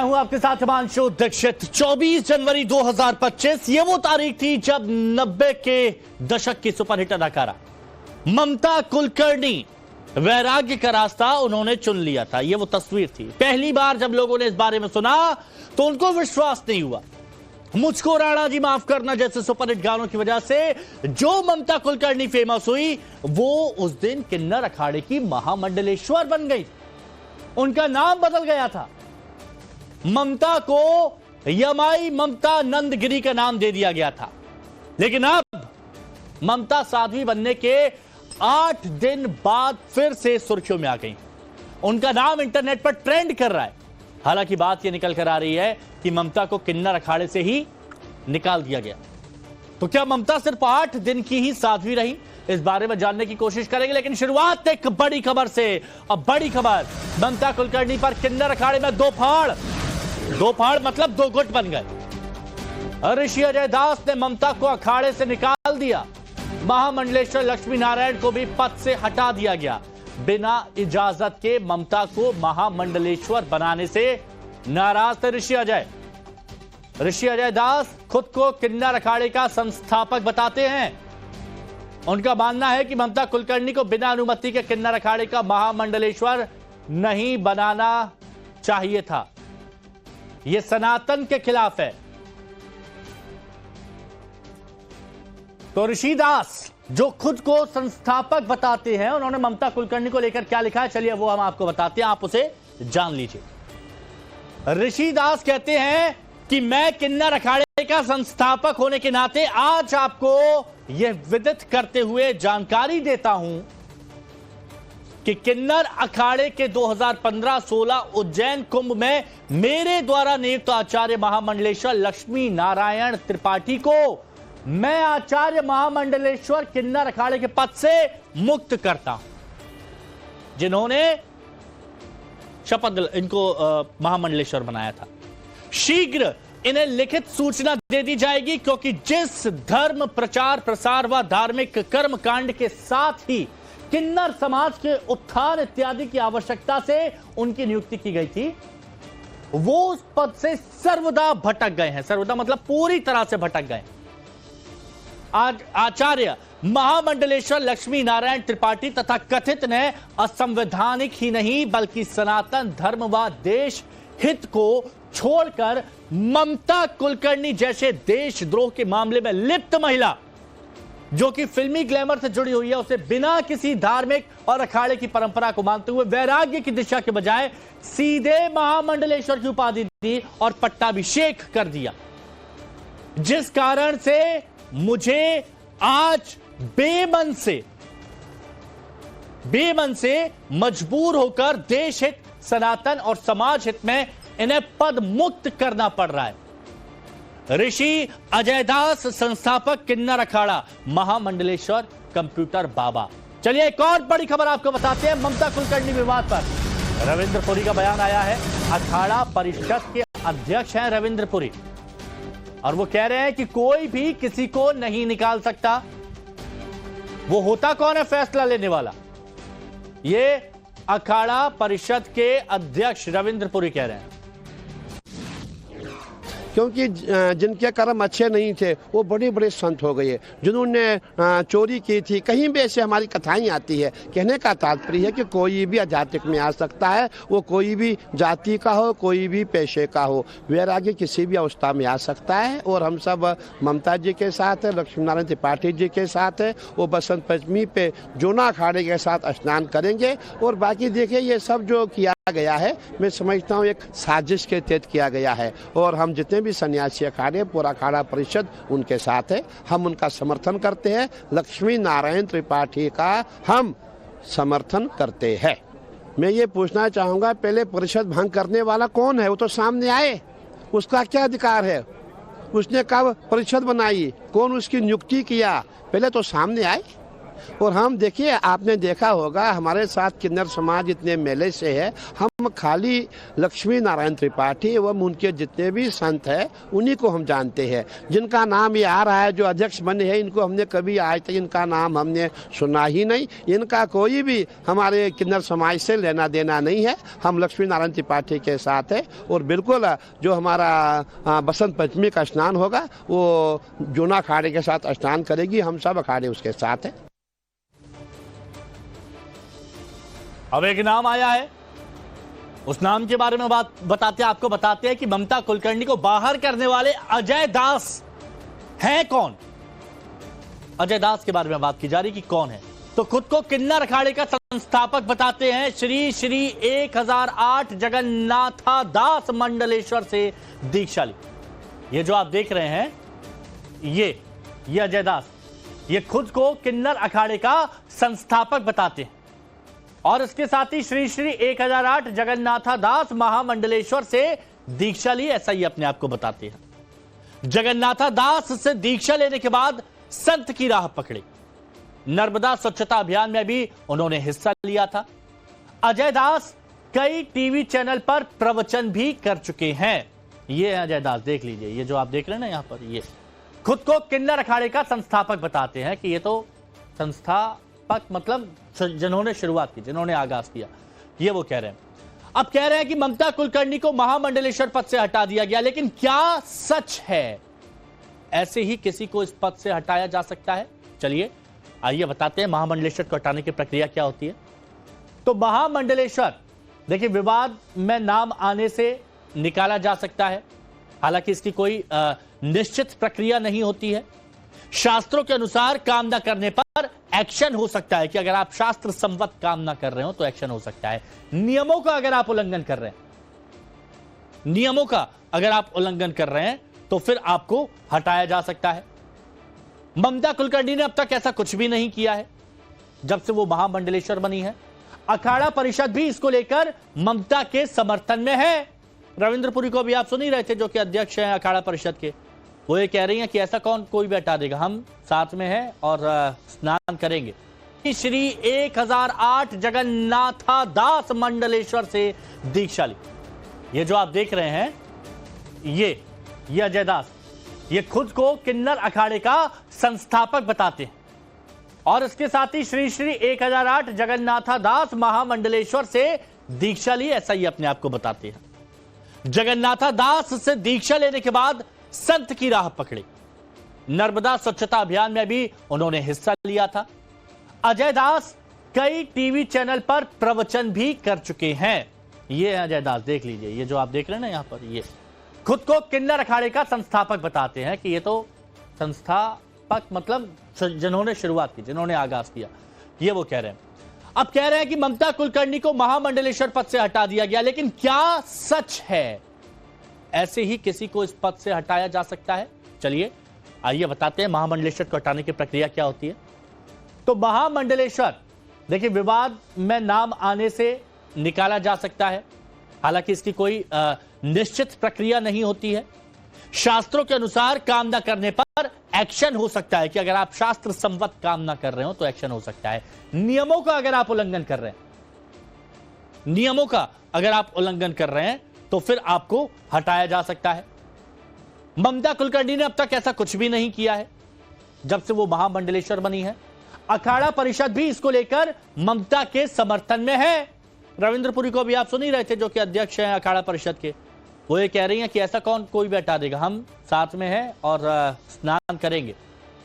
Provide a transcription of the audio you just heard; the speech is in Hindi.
हूं आपके साथ हिमांशु दीक्षित। 24 जनवरी 2025 ये वो तारीख थी जब 90 के दशक की सुपरहिट अदाकारा ममता कुलकर्णी वैराग्य का रास्ता उन्होंने चुन लिया था। ये वो तस्वीर थी। पहली बार जब लोगों ने इस बारे में सुना तो उनको विश्वास नहीं हुआ। मुझको राणा जी माफ करना जैसे सुपरहिट गानों की वजह से जो ममता कुलकर्णी फेमस हुई वो उस दिन किन्नर अखाड़े की महामंडलेश्वर बन गई। उनका नाम बदल गया था। ममता को यमाई ममता नंदगिरी का नाम दे दिया गया था। लेकिन अब ममता साध्वी बनने के 8 दिन बाद फिर से सुर्खियों में आ गई। उनका नाम इंटरनेट पर ट्रेंड कर रहा है। हालांकि बात यह निकल कर आ रही है कि ममता को किन्नर अखाड़े से ही निकाल दिया गया। तो क्या ममता सिर्फ 8 दिन की ही साध्वी रही? इस बारे में जानने की कोशिश करेंगे, लेकिन शुरुआत एक बड़ी खबर से। अब बड़ी खबर, ममता कुलकर्णी पर किन्नर अखाड़े में दो फाड़ मतलब दो गुट बन गए। ऋषि अजय दास ने ममता को अखाड़े से निकाल दिया। महामंडलेश्वर लक्ष्मी नारायण को भी पद से हटा दिया गया। बिना इजाजत के ममता को महामंडलेश्वर बनाने से नाराज थे ऋषि अजय दास खुद को किन्नर अखाड़े का संस्थापक बताते हैं। उनका मानना है कि ममता कुलकर्णी को बिना अनुमति के किन्नर अखाड़े का महामंडलेश्वर नहीं बनाना चाहिए था। यह सनातन के खिलाफ है। तो ऋषि दास जो खुद को संस्थापक बताते हैं, उन्होंने ममता कुलकर्णी को लेकर क्या लिखा है, चलिए वो हम आपको बताते हैं, आप उसे जान लीजिए। ऋषि दास कहते हैं कि मैं किन्नर अखाड़े का संस्थापक होने के नाते आज आपको यह विदित करते हुए जानकारी देता हूं कि किन्नर अखाड़े के 2015-16 उज्जैन कुंभ में मेरे द्वारा नियुक्त आचार्य महामंडलेश्वर लक्ष्मी नारायण त्रिपाठी को मैं आचार्य महामंडलेश्वर किन्नर अखाड़े के पद से मुक्त करता हूं। जिन्होंने शपथ इनको महामंडलेश्वर बनाया था, शीघ्र इन्हें लिखित सूचना दे दी जाएगी, क्योंकि जिस धर्म प्रचार प्रसार व धार्मिक कर्म कांड के साथ ही किन्नर समाज के उत्थान इत्यादि की आवश्यकता से उनकी नियुक्ति की गई थी, वो उस पद से सर्वदा भटक गए हैं। सर्वदा मतलब पूरी तरह से भटक गए। आज आचार्य महामंडलेश्वर लक्ष्मी नारायण त्रिपाठी तथा कथित ने असंवैधानिक ही नहीं बल्कि सनातन धर्म व देश हित को छोड़कर ममता कुलकर्णी जैसे देशद्रोह के मामले में लिप्त महिला जो कि फिल्मी ग्लैमर से जुड़ी हुई है, उसे बिना किसी धार्मिक और अखाड़े की परंपरा को मानते हुए वैराग्य की दिशा के बजाय सीधे महामंडलेश्वर की उपाधि दी और पट्टाभिषेक कर दिया। जिस कारण से मुझे आज बेमन से मजबूर होकर देश हित, सनातन और समाज हित में इन्हें पद मुक्त करना पड़ रहा है। ऋषि अजय दास संस्थापक किन्नर अखाड़ा महामंडलेश्वर कंप्यूटर बाबा। चलिए एक और बड़ी खबर आपको बताते हैं। ममता कुलकर्णी विवाद पर रविंद्र पुरी का बयान आया है। अखाड़ा परिषद के अध्यक्ष हैं रविंद्र पुरी, और वो कह रहे हैं कि कोई भी किसी को नहीं निकाल सकता। वो होता कौन है फैसला लेने वाला? ये अखाड़ा परिषद के अध्यक्ष रविंद्र पुरी कह रहे हैं। क्योंकि जिनके कर्म अच्छे नहीं थे वो बड़े बड़े संत हो गए। जिन्होंने चोरी की थी, कहीं भी ऐसे हमारी कथाएं आती है। कहने का तात्पर्य है कि कोई भी अजातिक में आ सकता है, वो कोई भी जाति का हो, कोई भी पेशे का हो, वैराग्य किसी भी अवस्था में आ सकता है। और हम सब ममता जी के साथ है, लक्ष्मी नारायण त्रिपाठी जी के साथ है। वो बसंत पंचमी पे जोना अखाड़े के साथ स्नान करेंगे। और बाकी देखिए ये सब जो किया गया है, मैं समझता हूँ एक साजिश के तहत किया गया है। और हम जितने भी सन्यासी अखाड़े, पूरा अखाड़ा परिषद उनके साथ है। हम उनका समर्थन करते हैं। लक्ष्मी नारायण त्रिपाठी का हम समर्थन करते हैं। मैं ये पूछना चाहूँगा, पहले परिषद भंग करने वाला कौन है? वो तो सामने आए। उसका क्या अधिकार है? उसने कब परिषद बनाई? कौन उसकी नियुक्ति किया? पहले तो सामने आए। और हम देखिए, आपने देखा होगा हमारे साथ किन्नर समाज इतने मेले से है, हम खाली लक्ष्मी नारायण त्रिपाठी एवं उनके जितने भी संत हैं उन्हीं को हम जानते हैं। जिनका नाम ये आ रहा है, जो अध्यक्ष बने हैं, इनको हमने कभी आज तक इनका नाम हमने सुना ही नहीं। इनका कोई भी हमारे किन्नर समाज से लेना देना नहीं है। हम लक्ष्मी नारायण त्रिपाठी के साथ है और बिल्कुल जो हमारा बसंत पंचमी का स्नान होगा वो जूना अखाड़े के साथ स्नान करेगी, हम सब अखाड़े उसके साथ है। अब एक नाम आया है, उस नाम के बारे में आपको बताते हैं कि ममता कुलकर्णी को बाहर करने वाले अजय दास हैं कौन। अजय दास के बारे में बात की जा रही कि कौन है, तो खुद को किन्नर अखाड़े का संस्थापक बताते हैं श्री श्री 1008 जगन्नाथा दास मंडलेश्वर से दीक्षा ली। ये जो आप देख रहे हैं, ये अजय दास, ये खुद को किन्नर अखाड़े का संस्थापक बताते हैं और इसके साथ ही श्री श्री 1008 जगन्नाथा दास महामंडलेश्वर से दीक्षा ली, ऐसा ही अपने आप को बताते हैं। जगन्नाथा दास से दीक्षा लेने के बाद संत की राह पकड़ी। नर्मदा स्वच्छता अभियान में भी उन्होंने हिस्सा लिया था। अजय दास कई टीवी चैनल पर प्रवचन भी कर चुके हैं। ये अजय दास, देख लीजिए, ये जो आप देख रहे हैं ना यहां पर, ये खुद को किन्नर अखाड़े का संस्थापक बताते हैं कि ये तो संस्थापक मतलब जिन्होंने शुरुआत की, जिन्होंने आगाज किया, ये वो कह रहे हैं। अब कह रहे हैं कि ममता कुलकर्णी को महामंडलेश्वर पद से हटा दिया गया, लेकिन क्या सच है ऐसे ही किसी को इस पद से हटाया जा सकता है? चलिए आइए बताते हैं महामंडलेश्वर को हटाने की प्रक्रिया क्या होती है। तो महामंडलेश्वर, देखिए, विवाद में नाम आने से निकाला जा सकता है, हालांकि इसकी कोई निश्चित प्रक्रिया नहीं होती है। शास्त्रों के अनुसार काम न करने पर एक्शन हो सकता है कि अगर आप शास्त्र संवत काम ना कर रहे हो तो एक्शन हो सकता है। नियमों का अगर आप उल्लंघन कर रहे हैं, नियमों का अगर आप उल्लंघन कर रहे हैं तो फिर आपको हटाया जा सकता है। ममता कुलकर्णी ने अब तक ऐसा कुछ भी नहीं किया है जब से वो महामंडलेश्वर बनी है। अखाड़ा परिषद भी इसको लेकर ममता के समर्थन में है। रविंद्रपुरी को भी आप सुन ही रहे थे, जो कि अध्यक्ष हैं अखाड़ा परिषद के, वो ये कह रही हैं कि ऐसा कौन कोई भी हटा देगा, हम साथ में हैं और स्नान करेंगे। श्री 1008 जगन्नाथा दास मंडलेश्वर से दीक्षा ली। ये जो आप देख रहे हैं, ये अजय दास, ये खुद को किन्नर अखाड़े का संस्थापक बताते हैं और इसके साथ ही श्री श्री 1008 जगन्नाथा दास महामंडलेश्वर से दीक्षा ली, ऐसा ही अपने आप को बताते हैं। जगन्नाथा दास से दीक्षा लेने के बाद संत की राह पकड़ी। नर्मदा स्वच्छता अभियान में भी उन्होंने हिस्सा लिया था। अजय दास कई टीवी चैनल पर प्रवचन भी कर चुके हैं। ये अजय दास, देख लीजिए, ये जो आप देख रहे हैं ना यहां पर, ये खुद को किन्नर अखाड़े का संस्थापक बताते हैं कि ये तो संस्थापक मतलब जिन्होंने शुरुआत की, जिन्होंने आगाज किया, ये वो कह रहे हैं। अब कह रहे हैं कि ममता कुलकर्णी को महामंडलेश्वर पद से हटा दिया गया, लेकिन क्या सच है ऐसे ही किसी को इस पद से हटाया जा सकता है? चलिए आइए बताते हैं महामंडलेश्वर को हटाने की प्रक्रिया क्या होती है। तो महामंडलेश्वर, देखिए, विवाद में नाम आने से निकाला जा सकता है, हालांकि इसकी कोई निश्चित प्रक्रिया नहीं होती है। शास्त्रों के अनुसार काम न करने पर एक्शन हो सकता है कि अगर आप शास्त्र संवत काम ना कर रहे हो तो एक्शन हो सकता है। नियमों का अगर आप उल्लंघन कर रहे हैं, नियमों का अगर आप उल्लंघन कर रहे हैं तो फिर आपको हटाया जा सकता है। ममता कुलकर्णी ने अब तक ऐसा कुछ भी नहीं किया है जब से वो महामंडलेश्वर बनी है। अखाड़ा परिषद भी इसको लेकर ममता के समर्थन में है। रविंद्रपुरी को भी आप सुन ही रहे थे, जो कि अध्यक्ष हैं अखाड़ा परिषद के, वो ये कह रही हैं कि ऐसा कौन कोई भी हटा देगा, हम साथ में हैं और स्नान करेंगे।